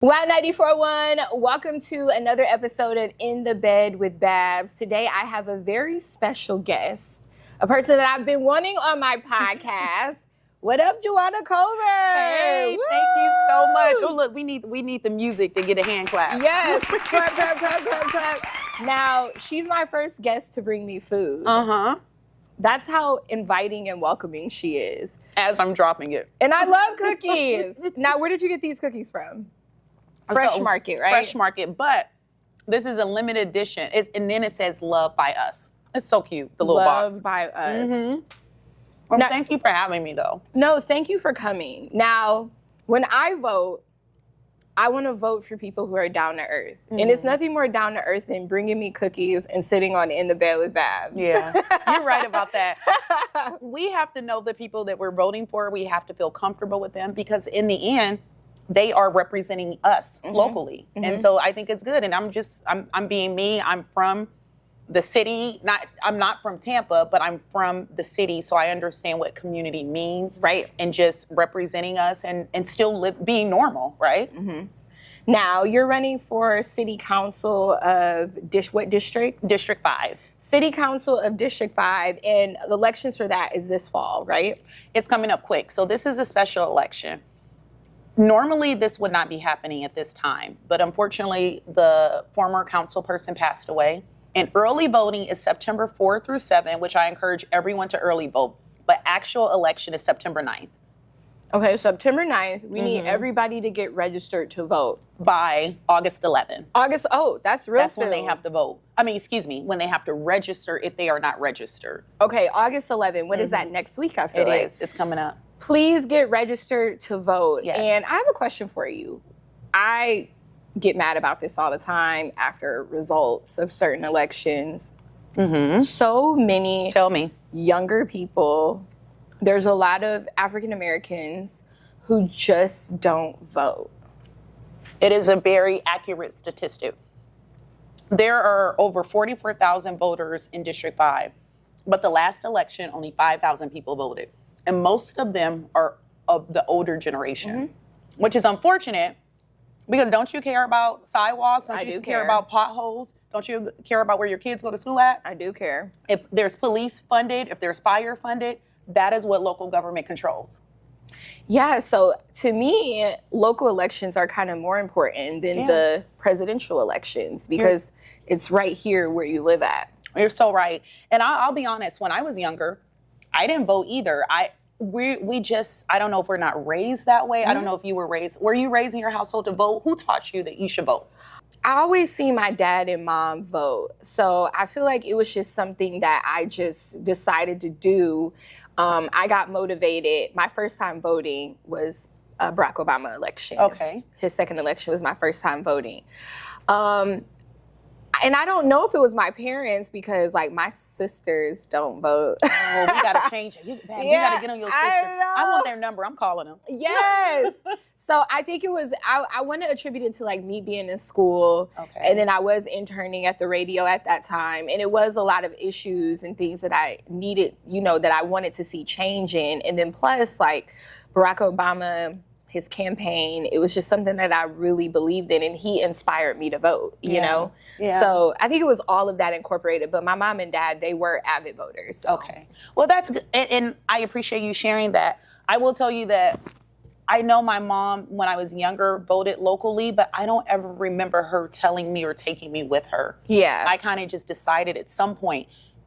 Wow, 94.1, welcome to another episode of In the Bed with Babs. Today I have a very special guest, a person that I've been wanting on my podcast. What up, Juawana Colbert? Hey, Woo! thank you so much. Oh, look, we need the music to get a hand clap. Yes, clap, clap, clap, clap, clap. Now, she's my first guest to bring me food. Uh-huh. That's how inviting and welcoming she is. As I'm dropping it. And I love cookies. Now, where did you get these cookies from? Fresh Market, right? Fresh Market, but this is a limited edition. And then it says "Love by Us." It's so cute. The little box. Love by Us. Mm-hmm. Well, Now, thank you for having me, though. No, thank you for coming. Now, when I vote, I want to vote for people who are down to earth, and it's nothing more down to earth than bringing me cookies and sitting on In the Bed with Babs. Yeah, you're right about that. We have to know the people that we're voting for. We have to feel comfortable with them because, in the end, they are representing us locally. And so I think it's good. And I'm being me. I'm from the city. I'm not from Tampa, but I'm from the city. So I understand what community means. Right. And just representing us and still being normal, right? Now, you're running for City Council of what district? District 5. City Council of District 5, and the elections for that is this fall, right? It's coming up quick. So this is a special election. Normally, this would not be happening at this time, but unfortunately, the former council person passed away. And early voting is September 4 through 7, which I encourage everyone to early vote. But actual election is September 9th. Okay, September 9th, we need everybody to get registered to vote. By August 11th. That's real That's when they have to vote. When they have to register if they are not registered. Okay, August 11th. What is that, next week, I feel like? It is. It's coming up. Please get registered to vote. Yes. And I have a question for you. I get mad about this all the time after results of certain elections. So many Tell me. younger people, there's a lot of African Americans who just don't vote. It is a very accurate statistic. There are over 44,000 voters in District 5, but the last election, only 5,000 people voted. And most of them are of the older generation, which is unfortunate because don't you care about sidewalks? Don't you care about potholes? Don't you care about where your kids go to school at? I do care. If there's police funded, if there's fire funded, that is what local government controls. Yeah, so to me, local elections are kind of more important than the presidential elections because it's right here where you live at. You're so right. And I'll be honest, when I was younger, I didn't vote either. I don't know if we're not raised that way. I don't know if you were you raised in your household to vote? Who taught you that you should vote? I always see my dad and mom vote. So I feel like it was just something that I just decided to do. I got motivated. My first time voting was a Barack Obama election. Okay. His second election was my first time voting. And I don't know if it was my parents because, like, my sisters don't vote. Oh, we got to change it. You got to get on your sister. I want their number. I'm calling them. Yes. So I think it was, I want to attribute it to, like, me being in school. Okay. And then I was interning at the radio at that time. And it was a lot of issues and things that I needed, that I wanted to see change in. And then plus, like, Barack Obama, his campaign, it was just something that I really believed in, and he inspired me to vote, you know? Yeah. So I think it was all of that incorporated, but my mom and dad, they were avid voters. So. Okay. Well, that's good, and I appreciate you sharing that. I will tell you that I know my mom, when I was younger, voted locally, but I don't ever remember her telling me or taking me with her. Yeah. I kind of just decided at some point.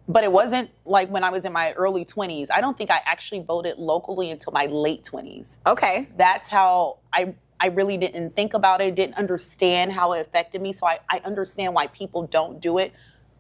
But it wasn't like when I was in my early 20s. I don't think I actually voted locally until my late 20s. Okay. That's how I really didn't think about it, didn't understand how it affected me. So I understand why people don't do it.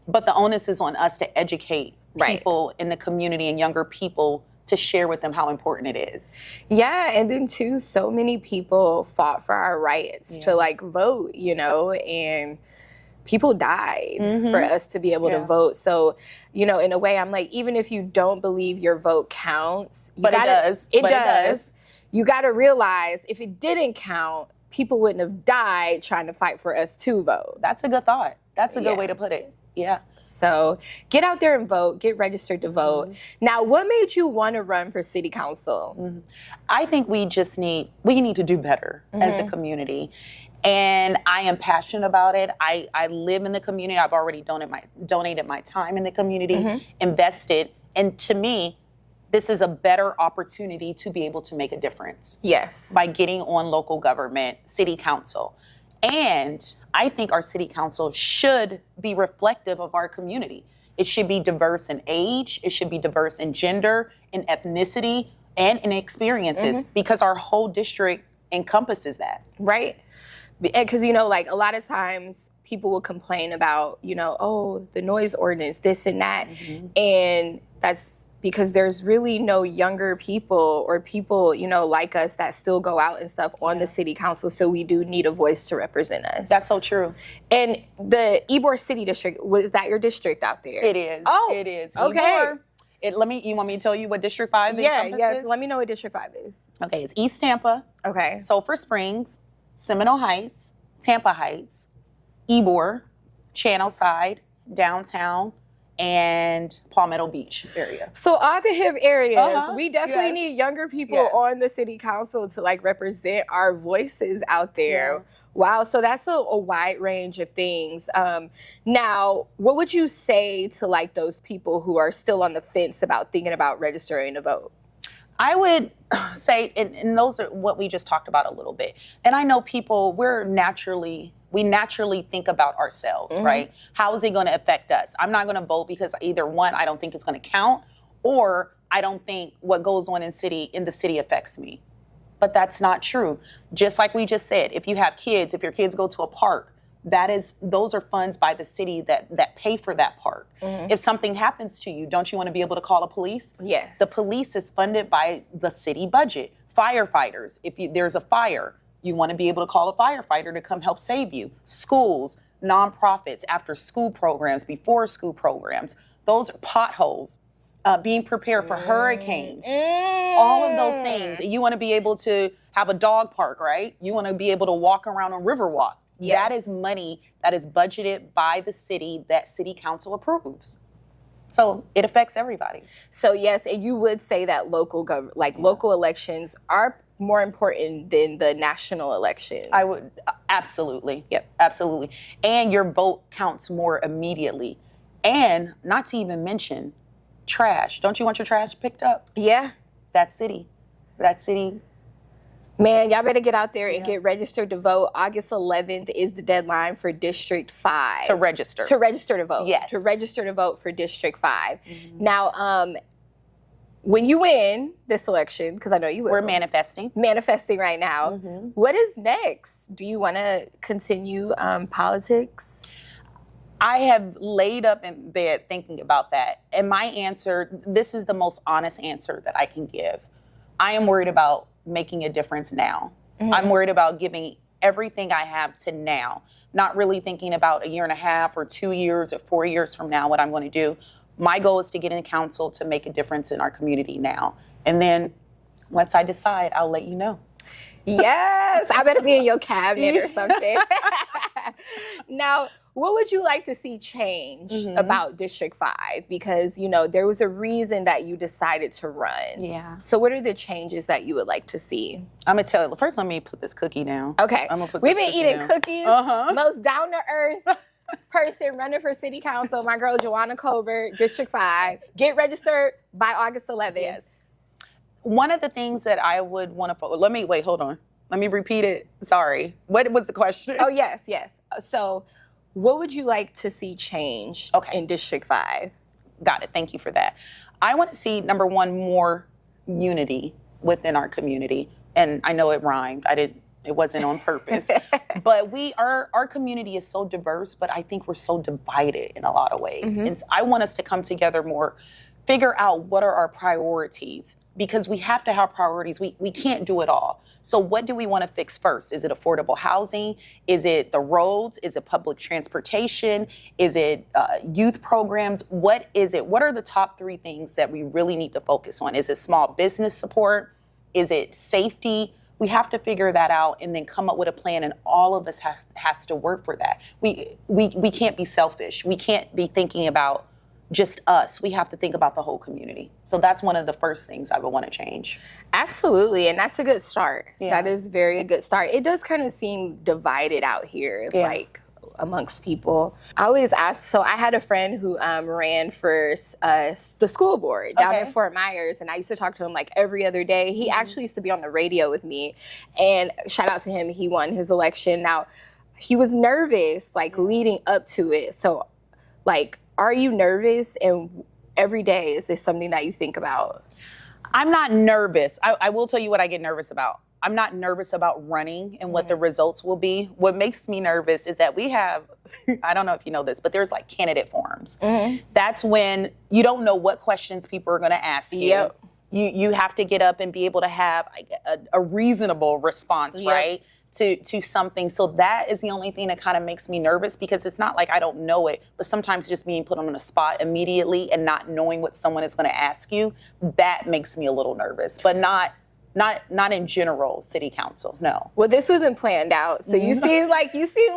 But the onus is on us to educate people in the community and younger people to share with them how important it is. Yeah, and then too, so many people fought for our rights to, like, vote, and people died for us to be able to vote. So, in a way, I'm like, even if you don't believe your vote counts, it does. You got to realize if it didn't count, people wouldn't have died trying to fight for us to vote. That's a good thought. That's a good way to put it. Yeah. So get out there and vote. Get registered to vote. Now, what made you want to run for city council? I think we need to do better as a community. And I am passionate about it. I live in the community. I've already donated my time in the community, invested. And to me, this is a better opportunity to be able to make a difference. Yes. By getting on local government, city council. And I think our city council should be reflective of our community. It should be diverse in age. It should be diverse in gender, in ethnicity, and in experiences, because our whole district encompasses that. Right? Because, you know, like a lot of times people will complain about, you know, oh, the noise ordinance, this and that. And that's because there's really no younger people or people, you know, like us that still go out and stuff on the city council. So we do need a voice to represent us. That's so true. And the Ybor City District, was that your district out there? It is. Oh, it is. Okay. Ybor, you want me to tell you what District 5 encompasses? Yes. Let me know what District 5 is. Okay, it's East Tampa, Okay. Sulphur Springs, Seminole Heights, Tampa Heights, Ybor, Channel Side, Downtown, and Palmetto Beach area. So all the hip areas, we definitely Yes. need younger people Yes. on the city council to like represent our voices out there. Yeah. Wow, so that's a wide range of things. Now, what would you say to like those people who are still on the fence about thinking about registering to vote? I would say, and those are what we just talked about a little bit. And I know people, we naturally think about ourselves, right? How is it going to affect us? I'm not going to vote because either one, I don't think it's going to count, or I don't think what goes on in the city affects me. But that's not true. Just like we just said, if you have kids, if your kids go to a park, those are funds by the city that pay for that park. If something happens to you, don't you want to be able to call the police? Yes. The police is funded by the city budget. Firefighters, there's a fire, you want to be able to call a firefighter to come help save you. Schools, nonprofits, after school programs, before school programs, those are potholes, being prepared for hurricanes, all of those things. You want to be able to have a dog park, right? You want to be able to walk around on Riverwalk. Yes. That is money that is budgeted by the city that city council approves. So it affects everybody. So yes, and you would say that local elections are more important than the national elections. I would, absolutely. Yep. Absolutely. And your vote counts more immediately. And not to even mention trash. Don't you want your trash picked up? Yeah. That city. Man, y'all better get out there and get registered to vote. August 11th is the deadline for District 5. To register. To register to vote. Yes. To register to vote for District 5. Now, when you win this election, because I know you will. We're manifesting right now. What is next? Do you want to continue politics? I have laid up in bed thinking about that. And my answer, this is the most honest answer that I can give. I am worried about making a difference now. I'm worried about giving everything I have to now, not really thinking about a year and a half or 2 years or 4 years from now what I'm going to do. My goal is to get in council to make a difference in our community now. And then once I decide, I'll let you know. Yes, I better be in your cabinet or something. Now, what would you like to see change about District 5? Because, you know, there was a reason that you decided to run. Yeah. So what are the changes that you would like to see? I'm going to tell you. First, let me put this cookie down. Okay. I'm gonna put We've this been cookie eating down. cookies. Most down-to-earth person running for city council, my girl Juawana Colbert, District 5. Get registered by August 11th. Yes. One of the things that I would want to... Wait, hold on. Let me repeat it. Sorry. What was the question? Oh, yes. So what would you like to see change in District 5? Got it. Thank you for that. I want to see, number one, more unity within our community. And I know it rhymed. It wasn't on purpose. But our community is so diverse, but I think we're so divided in a lot of ways. And so I want us to come together more, figure out what are our priorities, because we have to have priorities. We can't do it all. So what do we want to fix first? Is it affordable housing? Is it the roads? Is it public transportation? Is it youth programs? What is it? What are the top 3 things that we really need to focus on? Is it small business support? Is it safety? We have to figure that out and then come up with a plan, and all of us has to work for that. We can't be selfish. We can't be thinking about just us. We have to think about the whole community. So that's one of the first things I would want to change. Absolutely, and that's a good start. Yeah. That is very a good start. It does kind of seem divided out here, like amongst people. I always ask, so I had a friend who ran for the school board down in Fort Myers, and I used to talk to him like every other day. He actually used to be on the radio with me, and shout out to him, he won his election. Now, he was nervous like leading up to it. So like, are you nervous? And every day, is this something that you think about? I'm not nervous. I will tell you what I get nervous about. I'm not nervous about running and what the results will be. What makes me nervous is that we have, I don't know if you know this, but there's like candidate forums. That's when you don't know what questions people are going to ask you. You have to get up and be able to have a reasonable response, right? To something. So that is the only thing that kind of makes me nervous, because it's not like I don't know it, but sometimes just being put on a spot immediately and not knowing what someone is going to ask you, that makes me a little nervous, but not in general city council. No. Well, this wasn't planned out. So you seem like, you see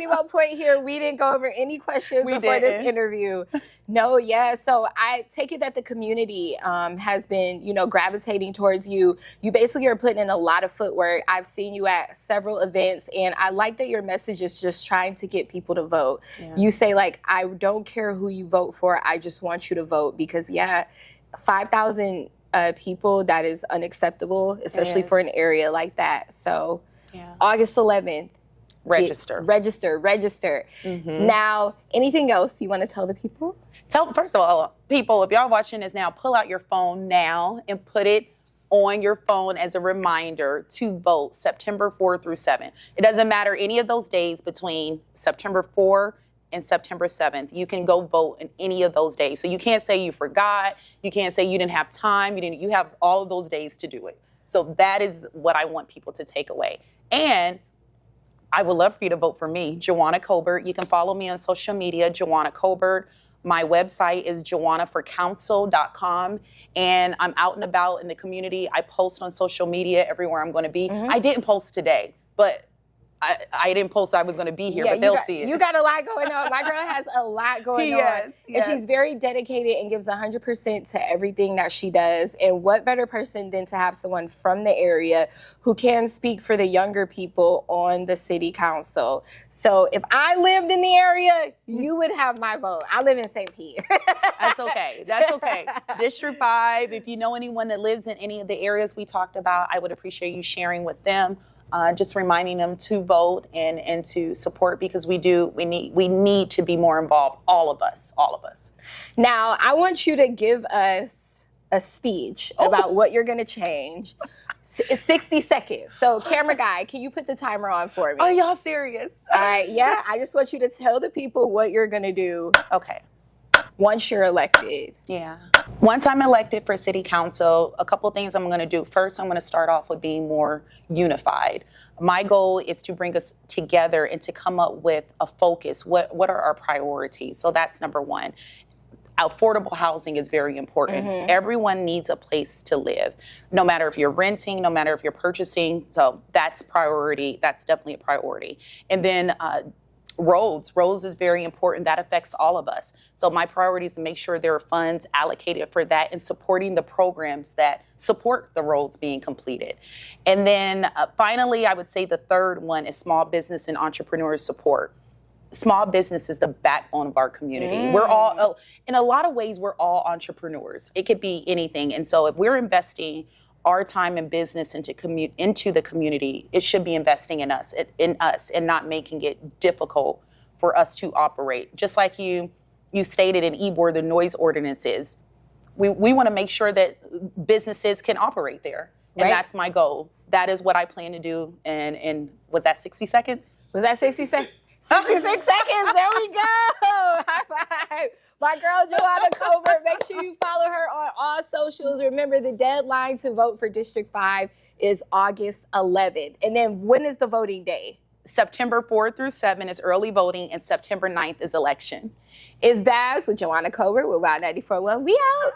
what point here, we didn't go over any questions before this interview. No, yeah. So I take it that the community has been, gravitating towards you. You basically are putting in a lot of footwork. I've seen you at several events, and I like that your message is just trying to get people to vote. You say like, I don't care who you vote for. I just want you to vote, because 5,000 people, that is unacceptable, especially for an area like that. So August 11th, register. Now, anything else you want to tell the people? First of all, people, if y'all watching this now, pull out your phone now and put it on your phone as a reminder to vote September 4 through 7. It doesn't matter any of those days between September 4 and September 7th. You can go vote in any of those days. So you can't say you forgot. You can't say you didn't have time. You have all of those days to do it. So that is what I want people to take away. And I would love for you to vote for me, Juawana Colbert. You can follow me on social media, Juawana Colbert. My website is juwanaforcouncil.com. And I'm out and about in the community. I post on social media everywhere I'm going to be. I didn't post today, but I didn't post I was going to be here, but they'll see it. You got a lot going on. My girl has a lot going on. And she's very dedicated and gives 100% to everything that she does. And what better person than to have someone from the area who can speak for the younger people on the city council. So if I lived in the area, you would have my vote. I live in St. Pete. That's okay. That's okay. District 5, if you know anyone that lives in any of the areas we talked about, I would appreciate you sharing with them. Just reminding them to vote and to support, because we need to be more involved, all of us. Now, I want you to give us a speech about what you're going to change. 60 seconds. So camera guy, can you put the timer on for me? Are y'all serious? All right. Yeah. I just want you to tell the people what you're going to do. Okay. Once you're elected. Yeah. Once I'm elected for city council, a couple things I'm going to do. First, I'm going to start off with being more unified. My goal is to bring us together and to come up with a focus. What are our priorities? So that's number one. Affordable housing is very important. Everyone needs a place to live, no matter if you're renting, no matter if you're purchasing. So that's priority. That's definitely a priority. And then roads is very important. That affects all of us. So my priority is to make sure there are funds allocated for that and supporting the programs that support the roads being completed. And then finally, I would say the third one is small business and entrepreneur support. Small business is the backbone of our community. We're all, in a lot of ways, we're all entrepreneurs. It could be anything. And so if we're investing our time and business into the community, it should be investing in us and not making it difficult for us to operate. Just like you stated in Ybor, the noise ordinance is. We want to make sure that businesses can operate there. And that's my goal. That is what I plan to do. And was that 60 seconds? Was that 60 seconds? 66 seconds. There we go. High five. My girl, Juawana Colbert. Make sure you follow her on all socials. Remember, the deadline to vote for District 5 is August 11th. And then when is the voting day? September 4 through 7 is early voting, and September 9th is election. It's Babs with Juawana Colbert with Wild 94.1. We out.